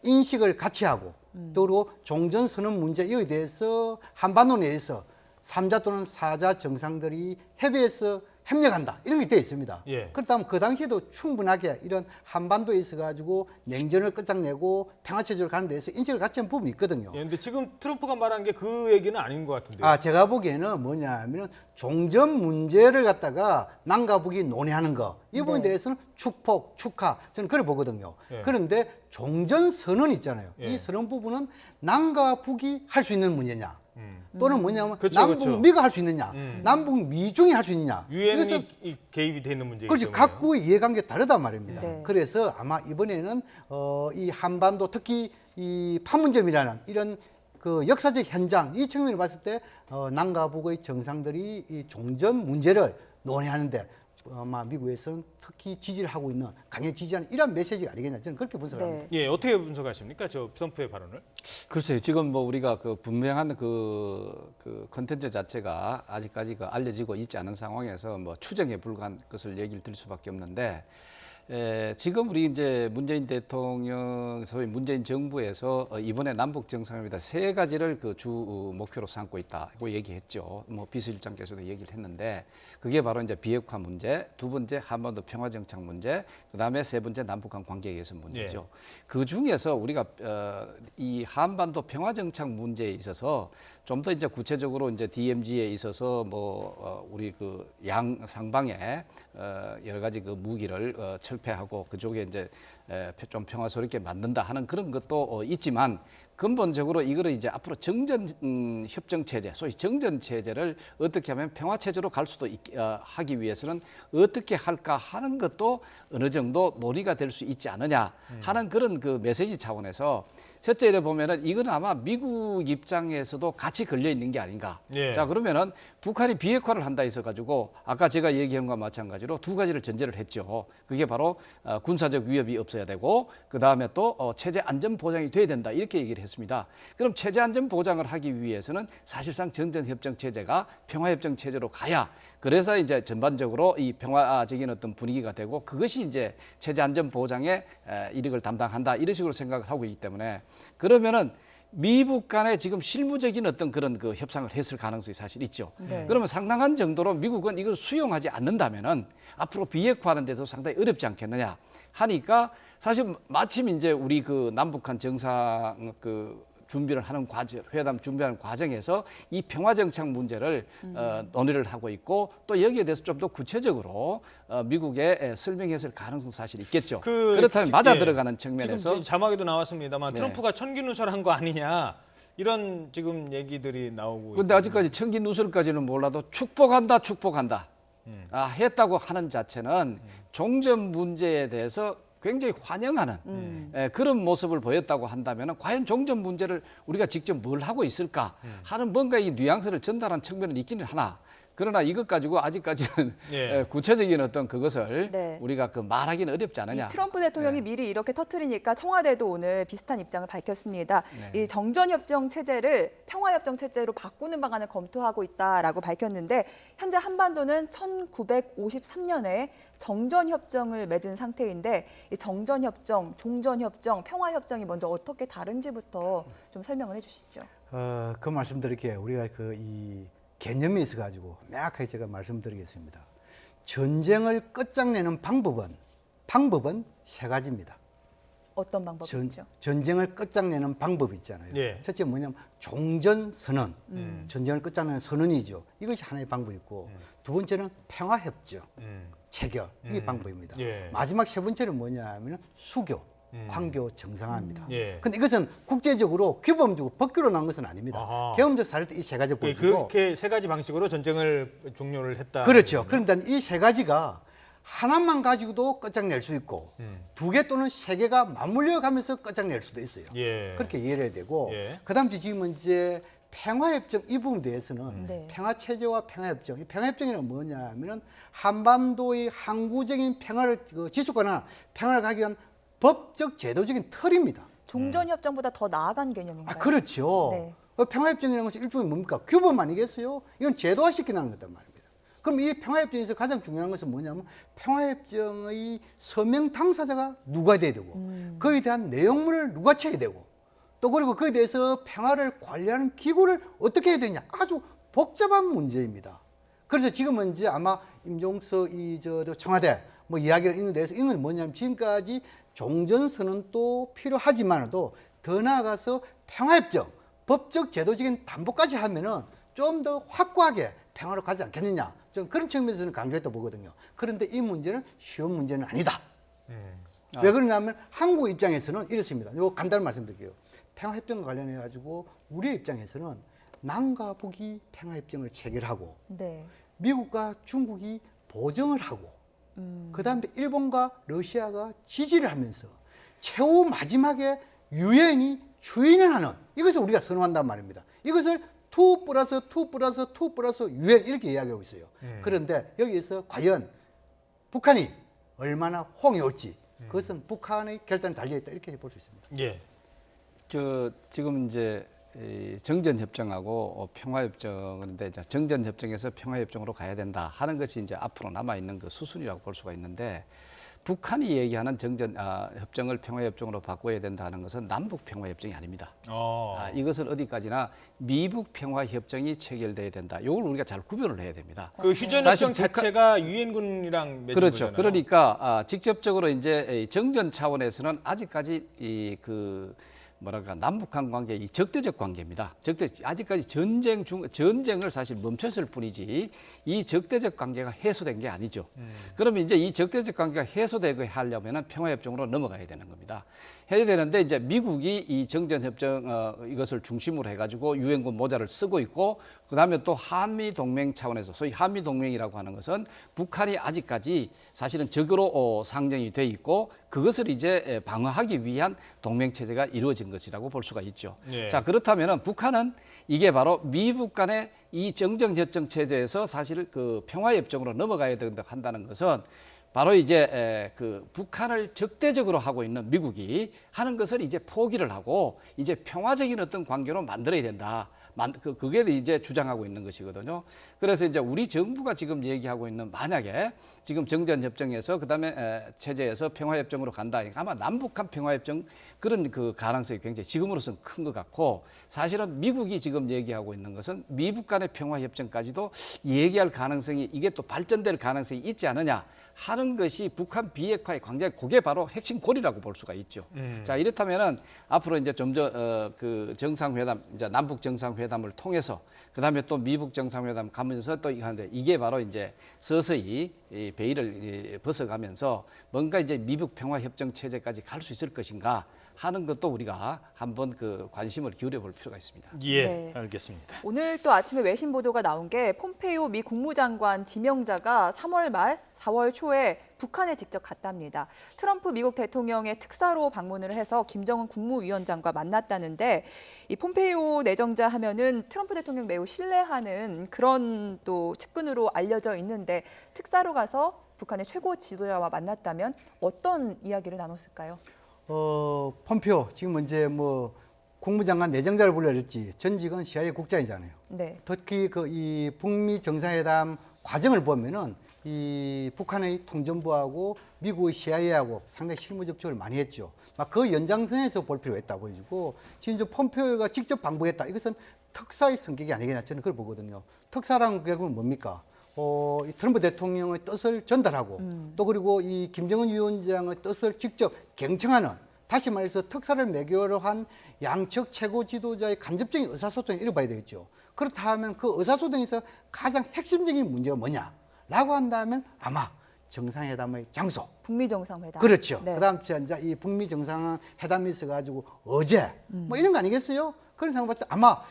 인식을 같이 하고 또 그리고 종전 선언 문제 이에 대해서 한반도 내에서 3자 또는 4자 정상들이 협의해서 협력한다 이런 게 되어 있습니다. 예. 그렇다면 그 당시에도 충분하게 이런 한반도에 있어 가지고 냉전을 끝장내고 평화 체제로 가는 데서 인식을 같이 한 부분이 있거든요. 예, 근데 지금 트럼프가 말한 게 그 얘기는 아닌 것 같은데요. 제가 보기에는 뭐냐면 종전 문제를 갖다가 남과 북이 논의하는 거 이 부분에 네. 대해서는 축복, 축하 저는 그래 보거든요. 예. 그런데 종전 선언 있잖아요. 예. 이 선언 부분은 남과 북이 할 수 있는 문제냐 또는 뭐냐면 그렇죠, 남북 그렇죠. 미가 할 수 있느냐 남북 미중이 할 수 있느냐 유엔이 개입이 되는 문제이기 그렇죠. 때문에. 각국의 이해관계가 다르단 말입니다. 네. 그래서 아마 이번에는 이 한반도 특히 이 판문점이라는 이런 그 역사적 현장 이 측면을 봤을 때 남과 북의 정상들이 이 종전 문제를 논의하는데 아마 미국에서는 특히 지지를 하고 있는 강력 지지하는 이런 메시지가 아니겠냐 저는 그렇게 분석합니다. 네. 예, 어떻게 분석하십니까? 저 트럼프의 발언을? 글쎄요, 지금 뭐 우리가 그 분명한 그 컨텐츠 자체가 아직까지 알려지고 있지 않은 상황에서 뭐 추정에 불과한 것을 얘기를 드릴 수밖에 없는데, 지금 우리 이제 문재인 대통령, 소위 문재인 정부에서 이번에 남북 정상회담 3가지를 그 주 목표로 삼고 있다고 얘기했죠. 뭐 비서실장께서도 얘기를 했는데, 그게 바로 이제 비핵화 문제, 2번째 한반도 평화정착 문제, 그다음에 3번째 남북한 관계 개선 문제죠. 그 중에서 우리가 이 한반도 평화정착 문제에 있어서 좀 더 이제 구체적으로 이제 DMZ에 있어서 뭐 우리 그 상방에 여러 가지 그 무기를 철폐하고 그쪽에 이제 좀 평화스럽게 만든다 하는 그런 것도 있지만 근본적으로 이거를 이제 앞으로 정전 협정 체제, 소위 정전 체제를 어떻게 하면 평화 체제로 갈 수도 하기 위해서는 어떻게 할까 하는 것도 어느 정도 논의가 될 수 있지 않느냐 하는 그런 그 메시지 차원에서 첫째로 보면은 이거는 아마 미국 입장에서도 같이 걸려 있는 게 아닌가. 예. 자, 그러면은 북한이 비핵화를 한다 해서 가지고 아까 제가 얘기한 것과 마찬가지로 2가지를 전제를 했죠. 그게 바로 군사적 위협이 없어야 되고 그다음에 또 체제 안전 보장이 돼야 된다. 이렇게 얘기를 했습니다. 그럼 체제 안전 보장을 하기 위해서는 사실상 정전 협정 체제가 평화 협정 체제로 가야 그래서 이제 전반적으로 이 평화적인 어떤 분위기가 되고 그것이 이제 체제 안전 보장에 이력을 담당한다. 이런 식으로 생각을 하고 있기 때문에 그러면은 미북 간에 지금 실무적인 어떤 그런 그 협상을 했을 가능성이 사실 있죠. 네. 그러면 상당한 정도로 미국은 이걸 수용하지 않는다면은 앞으로 비핵화하는 데도 상당히 어렵지 않겠느냐 하니까 사실 마침 이제 우리 그 남북한 정상 그 준비를 하는 회담 준비하는 과정에서 이 평화정착 문제를 논의를 하고 있고 또 여기에 대해서 좀 더 구체적으로 미국에 설명했을 가능성도 사실 있겠죠. 그렇다면 맞아 들어가는 측면에서 지금 자막에도 나왔습니다만 네. 트럼프가 천기누설한 거 아니냐 이런 지금 얘기들이 나오고. 근데 아직까지 청기 누설까지는 몰라도 축복한다. 했다고 하는 자체는 종전 문제에 대해서 굉장히 환영하는 그런 모습을 보였다고 한다면 과연 종전 문제를 우리가 직접 뭘 하고 있을까 하는 뭔가 이 뉘앙스를 전달한 측면은 있기는 하나 그러나 이것 가지고 아직까지는 예. 구체적인 어떤 그것을 네. 우리가 그 말하기는 어렵지 않느냐. 이 트럼프 대통령이 미리 이렇게 터뜨리니까 청와대도 오늘 비슷한 입장을 밝혔습니다. 이 정전협정 체제를 평화협정 체제로 바꾸는 방안을 검토하고 있다라고 밝혔는데 현재 한반도는 1953년에 정전협정을 맺은 상태인데 이 정전협정, 종전협정, 평화협정이 먼저 어떻게 다른지부터 좀 설명을 해주시죠. 그 말씀드릴게요. 우리가 그 이 개념이 있어가지고 명확하게 제가 말씀드리겠습니다. 전쟁을 끝장내는 방법은 세 가지입니다. 어떤 방법이죠? 전쟁을 끝장내는 방법 있잖아요. 예. 첫째 뭐냐면 종전선언, 전쟁을 끝장내는 선언이죠. 이것이 하나의 방법이고 두 번째는 평화협정 체결, 이게 방법입니다. 예. 마지막 세 번째는 뭐냐면 수교, 관교 정상화입니다. 예. 근데 이것은 국제적으로 규범적으로 법규로 나온 것은 아닙니다. 아하. 경험적 사례도 이 세 가지 보여주고 그렇게 세 가지 방식으로 전쟁을 종료를 했다. 그렇죠. 그런데 이 세 가지가 하나만 가지고도 끝장낼 수 있고 두 개 또는 세 개가 맞물려 가면서 끝장낼 수도 있어요. 예. 그렇게 이해를 해야 되고 예. 그다음 지금은 이제 평화협정 이 부분에 대해서는 네. 평화체제와 평화협정. 이 평화협정이란 뭐냐면은 한반도의 항구적인 평화를 지속하거나 평화를 가기 위한 법적 제도적인 틀입니다. 종전협정보다 더 나아간 개념인가요? 그렇죠. 네. 평화협정이라는 것이 일종의 뭡니까? 규범 아니겠어요? 이건 제도화시키는 거단 말입니다. 그럼 이 평화협정에서 가장 중요한 것은 뭐냐면 평화협정의 서명 당사자가 누가 돼야 되고 그에 대한 내용물을 누가 채야 되고 또 그리고 그에 대해서 평화를 관리하는 기구를 어떻게 해야 되냐 아주 복잡한 문제입니다. 그래서 지금은 이제 아마 임종석 청와대 뭐 이야기를 이런 데서 이건 뭐냐면 지금까지 종전선언도 필요하지만도 더 나아가서 평화협정, 법적 제도적인 담보까지 하면은 좀 더 확고하게 평화를 가지 않겠느냐. 좀 그런 측면에서는 강조했다 보거든요. 그런데 이 문제는 쉬운 문제는 아니다. 왜 그러냐면 한국 입장에서는 이렇습니다. 요 간단히 말씀드릴게요. 평화협정과 관련해 가지고 우리 입장에서는 남과 북이 평화협정을 체결하고 네. 미국과 중국이 보정을 하고 그다음에 일본과 러시아가 지지를 하면서 최후 마지막에 유엔이 추인을 하는 이것을 우리가 선호한단 말입니다. 이것을 2+2+2+2 유엔 이렇게 이야기하고 있어요. 그런데 여기에서 과연 북한이 얼마나 호응이 올지 그것은 북한의 결단에 달려있다 이렇게 볼 수 있습니다. 예. 지금 이제 이 정전협정하고 평화협정인데 이제 정전협정에서 평화협정으로 가야 된다 하는 것이 이제 앞으로 남아 있는 그 수순이라고 볼 수가 있는데 북한이 얘기하는 협정을 평화협정으로 바꿔야 된다 하는 것은 남북 평화협정이 아닙니다. 이것은 어디까지나 미북 평화협정이 체결돼야 된다. 이걸 우리가 잘 구별을 해야 됩니다. 그 휴전협정 자체가 유엔군이랑 맺은 그렇죠. 거잖아요. 그러니까 직접적으로 이제 정전 차원에서는 아직까지 남북한 관계 이 적대적 관계입니다. 아직까지 전쟁을 사실 멈췄을 뿐이지 이 적대적 관계가 해소된 게 아니죠. 그러면 이제 이 적대적 관계가 해소되게 하려면은 평화협정으로 넘어가야 되는 겁니다. 해야 되는데 이제 미국이 이 정전협정 이것을 중심으로 해가지고 유엔군 모자를 쓰고 있고 그다음에 또 한미 동맹 차원에서 소위 한미 동맹이라고 하는 것은 북한이 아직까지 사실은 적으로 상정이 돼 있고 그것을 이제 방어하기 위한 동맹 체제가 이루어진 것이라고 볼 수가 있죠. 예. 자 그렇다면은 북한은 이게 바로 미북 간의 이 정전협정 체제에서 사실 그 평화협정으로 넘어가야 된다 한다는 것은 바로 이제 그 북한을 적대적으로 하고 있는 미국이 하는 것을 이제 포기를 하고 이제 평화적인 어떤 관계로 만들어야 된다. 그게 이제 주장하고 있는 것이거든요. 그래서 이제 우리 정부가 지금 얘기하고 있는 만약에 지금 정전협정에서 그다음에 체제에서 평화협정으로 간다. 아마 남북한 평화협정 그런 그 가능성이 굉장히 지금으로서는 큰 것 같고 사실은 미국이 지금 얘기하고 있는 것은 미북 간의 평화협정까지도 얘기할 가능성이 이게 또 발전될 가능성이 있지 않느냐 하는 것이 북한 비핵화의 굉장히 그게 바로 핵심 고리라고 볼 수가 있죠. 자 이렇다면은 앞으로 이제 좀 더 그 정상회담 이제 남북 정상회담을 통해서 그다음에 또 미북 정상회담 가면서 또 하는데 이게 바로 이제 서서히 이 베일을 벗어가면서 뭔가 이제 미북 평화협정 체제까지 갈 수 있을 것인가 하는 것도 우리가 한번 그 관심을 기울여 볼 필요가 있습니다. 예, 네. 알겠습니다. 오늘 또 아침에 외신 보도가 나온 게 폼페이오 미 국무장관 지명자가 3월 말 4월 초에 북한에 직접 갔답니다. 트럼프 미국 대통령의 특사로 방문을 해서 김정은 국무위원장과 만났다는데 이 폼페이오 내정자 하면은 트럼프 대통령 매우 신뢰하는 그런 또 측근으로 알려져 있는데 특사로 가서 북한의 최고 지도자와 만났다면 어떤 이야기를 나눴을까요? 폼페오 지금 이제 뭐 국무장관 내정자를 불러냈지 전직은 CIA 국장이잖아요. 네. 특히 그 이 북미 정상회담 과정을 보면은 이 북한의 통전부하고 미국의 CIA하고 상당히 실무 접촉을 많이 했죠. 막 그 연장선에서 볼 필요가 있다 보여지고 지금 이제 폼페오가 직접 방북했다. 이것은 특사의 성격이 아니겠냐 저는 그걸 보거든요. 특사란 결국은 뭡니까? 이 트럼프 대통령의 뜻을 전달하고 또 그리고 이 김정은 위원장의 뜻을 직접 경청하는 다시 말해서 특사를 매개로 한 양측 최고 지도자의 간접적인 의사소통이 이래 봐야 되겠죠. 그렇다면 그 의사소통에서 가장 핵심적인 문제가 뭐냐라고 한다면 아마 정상회담의 장소. 북미 정상회담. 그렇죠. 네. 그다음 이제 이 북미 정상회담이 있어가지고 어제 뭐 이런 거 아니겠어요? 그런 생각 봤을 때 아마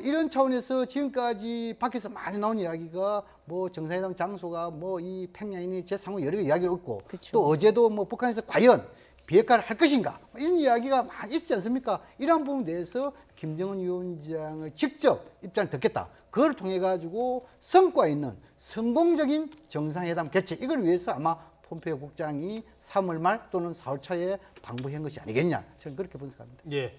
이런 차원에서 지금까지 밖에서 많이 나온 이야기가 뭐 정상회담 장소가 뭐 이 평양이니 제3국 여러 개 이야기가 있고 그쵸. 또 어제도 뭐 북한에서 과연 비핵화를 할 것인가 이런 이야기가 많이 있지 않습니까? 이러한 부분에 대해서 김정은 위원장의 직접 입장을 듣겠다. 그걸 통해 가지고 성과 있는 성공적인 정상회담 개최 이걸 위해서 아마 폼페이오 국장이 3월 말 또는 4월 초에 방북한 것이 아니겠냐 저는 그렇게 분석합니다. 예.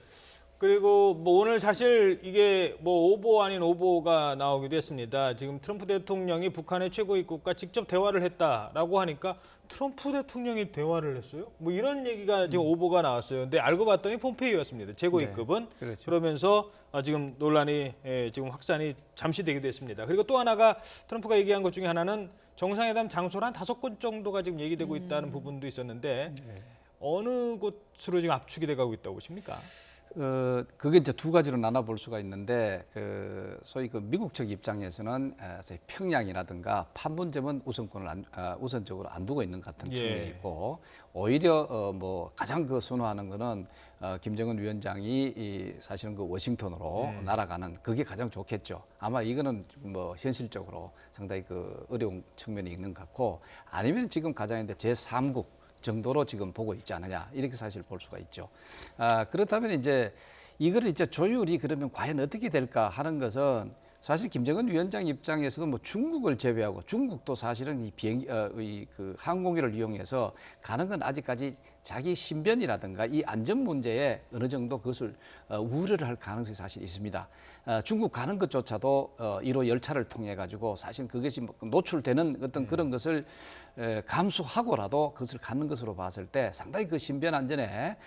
그리고 뭐 오늘 사실 이게 뭐 오보 아닌 오보가 나오기도 했습니다. 지금 트럼프 대통령이 북한의 최고 입국과 직접 대화를 했다라고 하니까 트럼프 대통령이 대화를 했어요? 뭐 이런 얘기가 지금 오보가 나왔어요. 근데 알고 봤더니 폼페이오였습니다. 최고 네, 입급은. 그렇죠. 그러면서 지금 논란이 지금 확산이 잠시 되기도 했습니다. 그리고 또 하나가 트럼프가 얘기한 것 중에 하나는 정상회담 장소를 한 5곳 정도가 지금 얘기되고 있다는 부분도 있었는데 어느 곳으로 지금 압축이 돼가고 있다고 보십니까? 그게 이제 두 가지로 나눠볼 수가 있는데 소위 그 미국 측 입장에서는 평양이라든가 판문점은 우선적으로 안 두고 있는 같은 예. 측면이 있고 오히려 뭐 가장 그 선호하는 거는 김정은 위원장이 사실은 그 워싱턴으로 날아가는 그게 가장 좋겠죠. 아마 이거는 뭐 현실적으로 상당히 그 어려운 측면이 있는 것 같고 아니면 지금 가장인데 제3국 정도로 지금 보고 있지 않느냐 이렇게 사실 볼 수가 있죠. 그렇다면 이제 이거를 이제 조율이 그러면 과연 어떻게 될까 하는 것은 사실 김정은 위원장 입장에서도 뭐 중국을 제외하고 중국도 사실은 이 그 항공기를 이용해서 가는 건 아직까지 자기 신변이라든가 이 안전 문제에 어느 정도 그것을 우려를 할 가능성이 사실 있습니다. 중국 가는 것조차도 1호 열차를 통해 가지고 사실 그것이 노출되는 어떤 그런 것을 감수하고라도 그것을 갖는 것으로 봤을 때 상당히 그 신변 안전에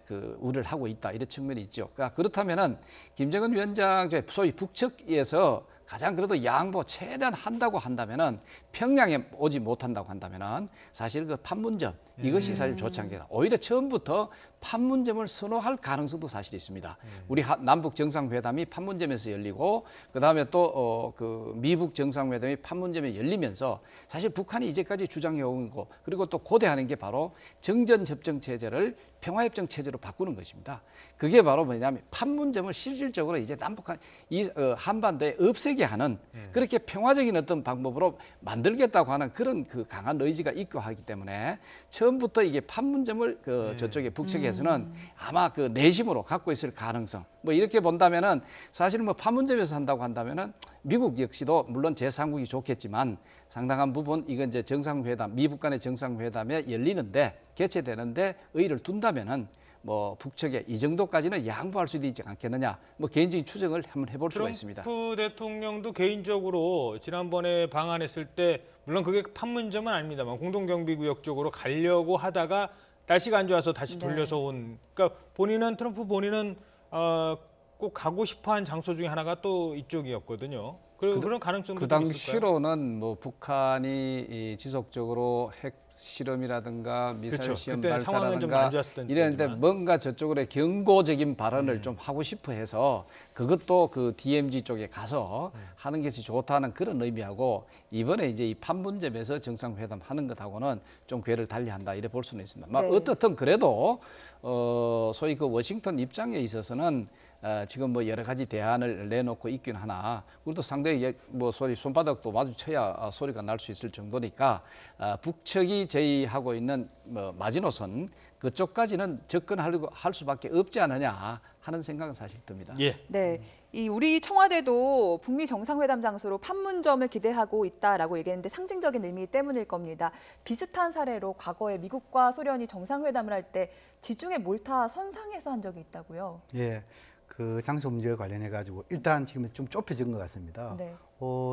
그 우려를 하고 있다 이런 측면이 있죠. 그러니까 그렇다면은 김정은 위원장 소위 북측에서 가장 그래도 양보 최대한 한다고 한다면은 평양에 오지 못한다고 한다면은 사실 그 판문점 이것이 사실 좋지 않겠나. 오히려 처음부터 판문점을 선호할 가능성도 사실 있습니다. 우리 남북 정상회담이 판문점에서 열리고 그다음에 또 그 미북 정상회담이 판문점에 열리면서 사실 북한이 이제까지 주장해 온 거 그리고 또 고대하는 게 바로 정전협정 체제를 평화협정 체제로 바꾸는 것입니다. 그게 바로 뭐냐면 판문점을 실질적으로 이제 남북한 이 한반도에 없애게 하는 그렇게 평화적인 어떤 방법으로 만들겠다고 하는 그런 그 강한 의지가 있고 하기 때문에 처음부터 이게 판문점을 그 저쪽에 북측에서는 아마 그 내심으로 갖고 있을 가능성 뭐 이렇게 본다면은 사실 뭐 판문점에서 한다고 한다면은 미국 역시도 물론 제3국이 좋겠지만 상당한 부분 이건 이제 정상회담 미북 간의 정상회담에 열리는데 개최되는데 의의를 둔다면은 뭐 북측에 이 정도까지는 양보할 수도 있지 않겠느냐 뭐 개인적인 추정을 한번 해볼 수가 있습니다. 트럼프 대통령도 개인적으로 지난번에 방한했을 때 물론 그게 판문점은 아닙니다만 공동경비구역 쪽으로 가려고 하다가 날씨가 안 좋아서 다시 돌려서 온. 그러니까 트럼프 본인은 꼭 가고 싶어한 장소 중에 하나가 또 이쪽이었거든요. 그런 가능성도 그 좀 있을까요? 당시로는 뭐 북한이 지속적으로 핵 실험이라든가 미사일 그렇죠. 시험 그때 상황은 좀 발사라든가 안 좋았을 이랬는데 때지만. 뭔가 저쪽으로 경고적인 발언을 좀 하고 싶어 해서 그것도 그 DMZ 쪽에 가서 하는 것이 좋다는 그런 의미하고 이번에 이제 이 판문점에서 정상회담 하는 것하고는 좀 궤를 달리한다 이래 볼 수는 있습니다. 막 네. 어떻든 그래도 소위 그 워싱턴 입장에 있어서는 지금 뭐 여러 가지 대안을 내놓고 있긴 하나 그래도 상당히 뭐 소리 손바닥도 마주쳐야 소리가 날 수 있을 정도니까 북측이 제의하고 있는 뭐 마지노선 그쪽까지는 접근하려고 할 수밖에 없지 않느냐 하는 생각은 사실 듭니다. 예. 네, 이 우리 청와대도 북미 정상회담 장소로 판문점을 기대하고 있다라고 얘기했는데 상징적인 의미 때문일 겁니다. 비슷한 사례로 과거에 미국과 소련이 정상회담을 할 때 지중해 몰타 선상에서 한 적이 있다고요. 예, 그 장소 문제에 관련해 가지고 일단 지금 좀 좁혀진 것 같습니다. 네.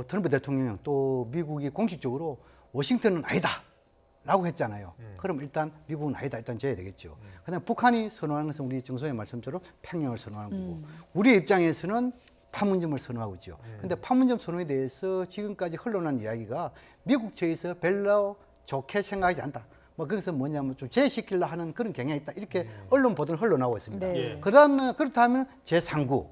트럼프 대통령 또 미국이 공식적으로 워싱턴은 아니다라고 했잖아요. 그럼 일단 미국은 아니다 일단 져야 되겠죠. 그다음 북한이 선언하는 것은 우리 정소의 말씀처럼 평양을 선언하는 거고 우리 입장에서는 판문점을 선언하고 있죠. 근데 판문점 선언에 대해서 지금까지 흘러난 이야기가 미국 측에서 별로 좋게 생각하지 않다. 뭐 거기서 뭐냐면 좀 제시키려 하는 그런 경향이 있다. 이렇게 언론 보도는 흘러나오고 있습니다. 네. 예. 그렇다면 제3구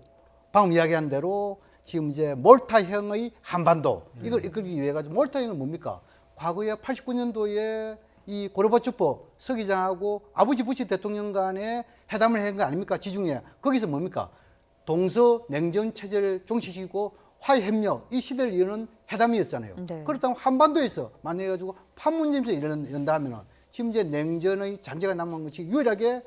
방금 이야기한 대로 지금 이제 몰타형의 한반도 이걸 이끌기 위해 가지고 몰타형은 뭡니까? 과거에 89년도에 이 고르바초프 서기장하고 아버지 부시 대통령 간에 회담을 한 거 아닙니까? 지중해. 거기서 뭡니까? 동서 냉전 체제를 종식시키고 화해 협력 이 시대를 여는 회담이었잖아요. 네. 그렇다면 한반도에서 만약에 가지고 판문점에서 연다 하면은 지금 이제 냉전의 잔재가 남은 것이 유일하게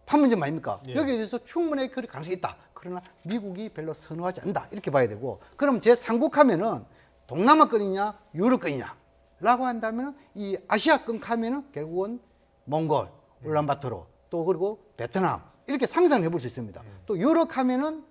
판문점 아닙니까? 예. 여기에 대해서 충분히 그럴 가능성이 있다. 그러나 미국이 별로 선호하지 않는다. 이렇게 봐야 되고 그럼 제3국 하면은 동남아권이냐 유럽권이냐 라고 한다면 이 아시아권 하면은 결국은 몽골, 울란바토르 또 그리고 베트남 이렇게 상상해 볼 수 있습니다. 또 유럽 하면은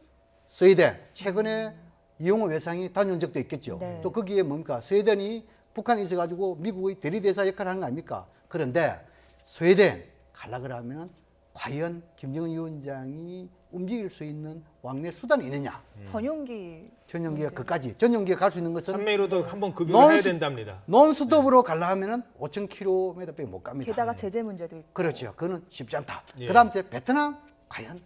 스웨덴 최근에 이용호 외상이 다녀온 적도 있겠죠. 네. 또 거기에 뭡니까? 스웨덴이 북한에 있어가지고 미국의 대리대사 역할을 하는 거 아닙니까? 그런데 스웨덴 가려 그러면 과연 김정은 위원장이 움직일 수 있는 왕래 수단이 있느냐? 전용기 전용기가 문제. 그까지 전용기가 갈 수 있는 것은 3메로도 한번 급유를 해야 논스- 된답니다. 논스톱으로 가려 하면은 5,000km밖에 못 갑니다. 게다가 제재 문제도 있고. 그렇죠. 그거는 쉽지 않다. 예. 그다음 이제 베트남 과연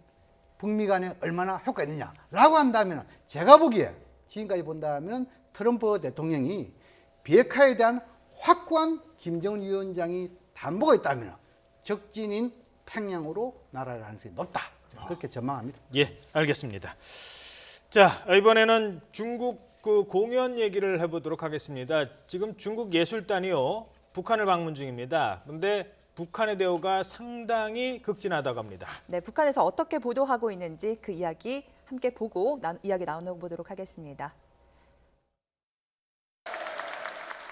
북미 간에 얼마나 효과가 있느냐라고 한다면 제가 보기에 지금까지 본다면 트럼프 대통령이 비핵화에 대한 확고한 김정은 위원장이 담보가 있다면 적진인 평양으로 날아갈 가능성이 높다. 그렇게 전망합니다. 예, 알겠습니다. 자, 이번에는 중국 그 공연 얘기를 해보도록 하겠습니다. 지금 중국 예술단이요 북한을 방문 중입니다. 그런데 북한의 대우가 상당히 극진하다고 합니다. 네, 북한에서 어떻게 보도하고 있는지 그 이야기 함께 보고 이야기 나눠보도록 하겠습니다.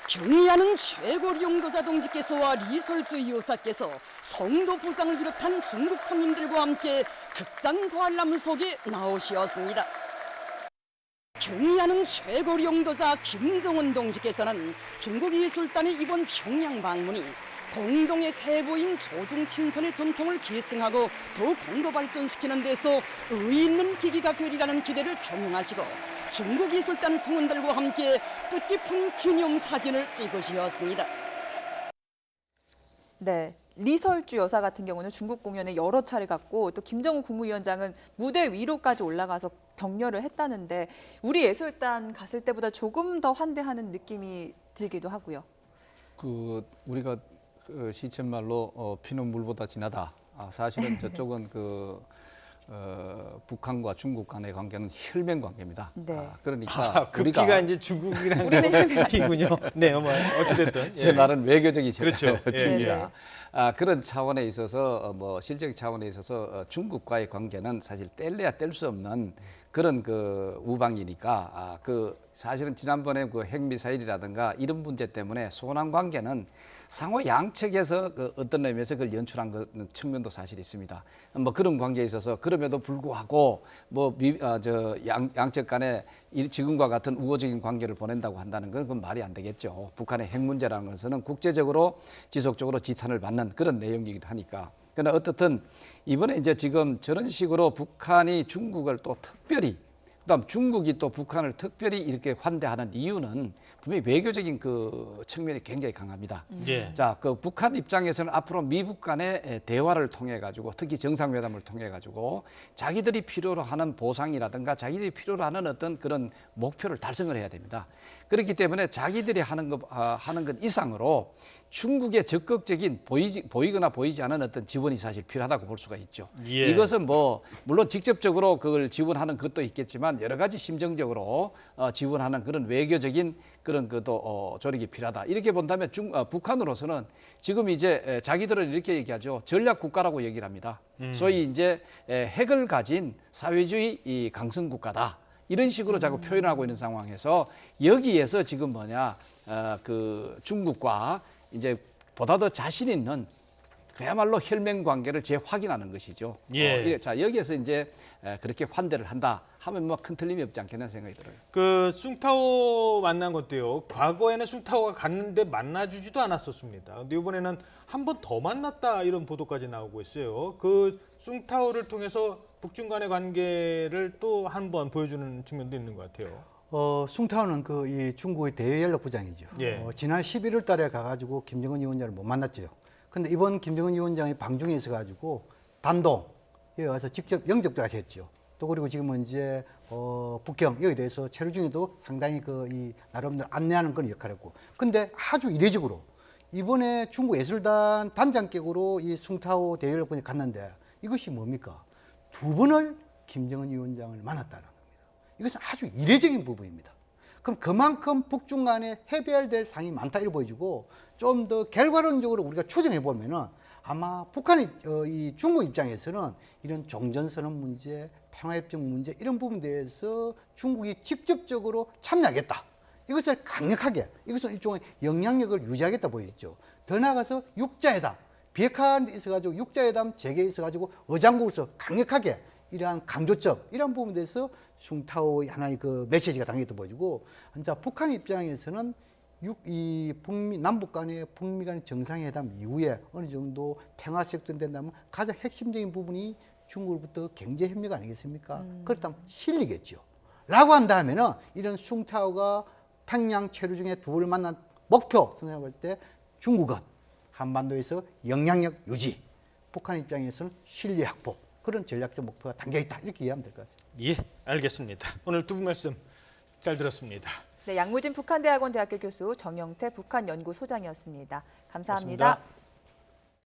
경의하는 최고 용도자 동지께서와 리설주 요사께서 성도 부장을 비롯한 중국 성인들과 함께 극장 관람 속에 나오시었습니다. 경의하는 최고 용도자 김정은 동지께서는 중국 예술단의 이번 평양 방문이 공동의 제보인 조중 친선의 전통을 계승하고 더욱 공도 발전시키는 데서 의의 있는 계기가 되리라는 기대를 표명하시고 중국 예술단 성원들과 함께 뜻깊은 기념사진을 찍으셨습니다. 네, 리설주 여사 같은 경우는 중국 공연에 여러 차례 갔고 또 김정은 국무위원장은 무대 위로까지 올라가서 격려를 했다는데 우리 예술단 갔을 때보다 조금 더 환대하는 느낌이 들기도 하고요. 그 우리가 그 시쳇말로 피는 물보다 진하다. 사실은 저쪽은 북한과 중국 간의 관계는 혈맹 관계입니다. 네. 그러니까 급기가 우리가 이제 중국이랑 우리는 피군요. 네, 뭐 어찌됐든 제 말은 외교적인 그렇죠. 예, 중입니다. 그런 차원에 있어서 뭐 실적 차원에 있어서 중국과의 관계는 사실 뗄래야 뗄 수 없는 그런 그 우방이니까 사실은 지난번에 그 핵미사일이라든가 이런 문제 때문에 소남 관계는 상호 양측에서 어떤 의미에서 그걸 연출한 측면도 사실 있습니다. 뭐 그런 관계에 있어서 그럼에도 불구하고 뭐 양측 간에 지금과 같은 우호적인 관계를 보낸다고 한다는 건 그건 말이 안 되겠죠. 북한의 핵 문제라는 것은 국제적으로 지속적으로 지탄을 받는 그런 내용이기도 하니까. 그러나 어떻든 이번에 이제 지금 저런 식으로 북한이 중국을 또 특별히 그다음 중국이 또 북한을 특별히 이렇게 환대하는 이유는 분명히 외교적인 그 측면이 굉장히 강합니다. 예. 자, 그 북한 입장에서는 앞으로 미국 간의 대화를 통해 가지고 특히 정상회담을 통해 가지고 자기들이 필요로 하는 보상이라든가 자기들이 필요로 하는 어떤 그런 목표를 달성을 해야 됩니다. 그렇기 때문에 자기들이 하는 것 이상으로 중국의 적극적인 보이거나 보이지 않은 어떤 지원이 사실 필요하다고 볼 수가 있죠. 예. 이것은 뭐 물론 직접적으로 그걸 지원하는 것도 있겠지만 여러 가지 심정적으로 지원하는 그런 외교적인 그런 것도 조력이 필요하다. 이렇게 본다면 북한으로서는 지금 이제 자기들은 이렇게 얘기하죠. 전략 국가라고 얘기를 합니다. 소위 이제 핵을 가진 사회주의 이 강성 국가다. 이런 식으로 자꾸 표현하고 있는 상황에서 여기에서 지금 그 중국과 이제 보다 더 자신 있는 그야말로 혈맹 관계를 재확인하는 것이죠. 예. 자, 여기에서 이제 그렇게 환대를 한다 하면 뭐 큰 틀림이 없지 않겠나 생각이 들어요. 그 숭타오 만난 것도요. 과거에는 숭타오가 갔는데 만나주지도 않았었습니다. 근데 이번에는 한 번 더 만났다 이런 보도까지 나오고 있어요. 그 숭타오를 통해서 북중 간의 관계를 또 한 번 보여주는 측면도 있는 것 같아요. 숭타오는 그 이 중국의 대외연락부장이죠. 예. 지난 11월 달에 가가지고 김정은 위원장을 못 만났죠. 근데 이번 김정은 위원장이 방중에 있어가지고 단독 여기 와서 직접 영접까지 했죠. 또 그리고 지금은 이제 북경 여기에 대해서 체류 중에도 상당히 그 이 나름대로 안내하는 그런 역할을 했고. 근데 아주 이례적으로 이번에 중국 예술단 단장격으로 이 숭타오 대외연락부장이 갔는데 이것이 뭡니까? 2번을 김정은 위원장을 만났다는 겁니다. 이것은 아주 이례적인 부분입니다. 그럼 그만큼 북중 간에 해결해야 될 사항이 많다 이렇게 보여지고 좀 더 결과론적으로 우리가 추정해 보면은 아마 북한이 이 중국 입장에서는 이런 종전선언 문제, 평화협정 문제 이런 부분에 대해서 중국이 직접적으로 참여하겠다. 이것을 강력하게 이것은 일종의 영향력을 유지하겠다 보이죠. 더 나아가서 육자회담, 비핵화에 있어가지고 육자회담 재개에 있어가지고 의장국으로서 강력하게 이러한 강조점 이러한 부분에 대해서 숭타오의 하나의 그 메시지가 담겨있다 보여지고 진짜 북한 입장에서는 이 북미 남북 간의 북미 간의 정상회담 이후에 어느 정도 평화 실현된다면 가장 핵심적인 부분이 중국으로부터 경제 협력 아니겠습니까? 그렇다면 실리겠죠. 라고 한다면은 이런 숭타오가 평양 체류 중에 2번을 만난 목표 생각할 때 중국은 한반도에서 영향력 유지, 북한 입장에서는 신뢰 확보 그런 전략적 목표가 담겨 있다 이렇게 이해하면 될 것 같습니다. 예, 알겠습니다. 오늘 두 분 말씀 잘 들었습니다. 네, 양무진 북한대학원 대학교 교수 정영태 북한연구소장이었습니다. 감사합니다. 고맙습니다.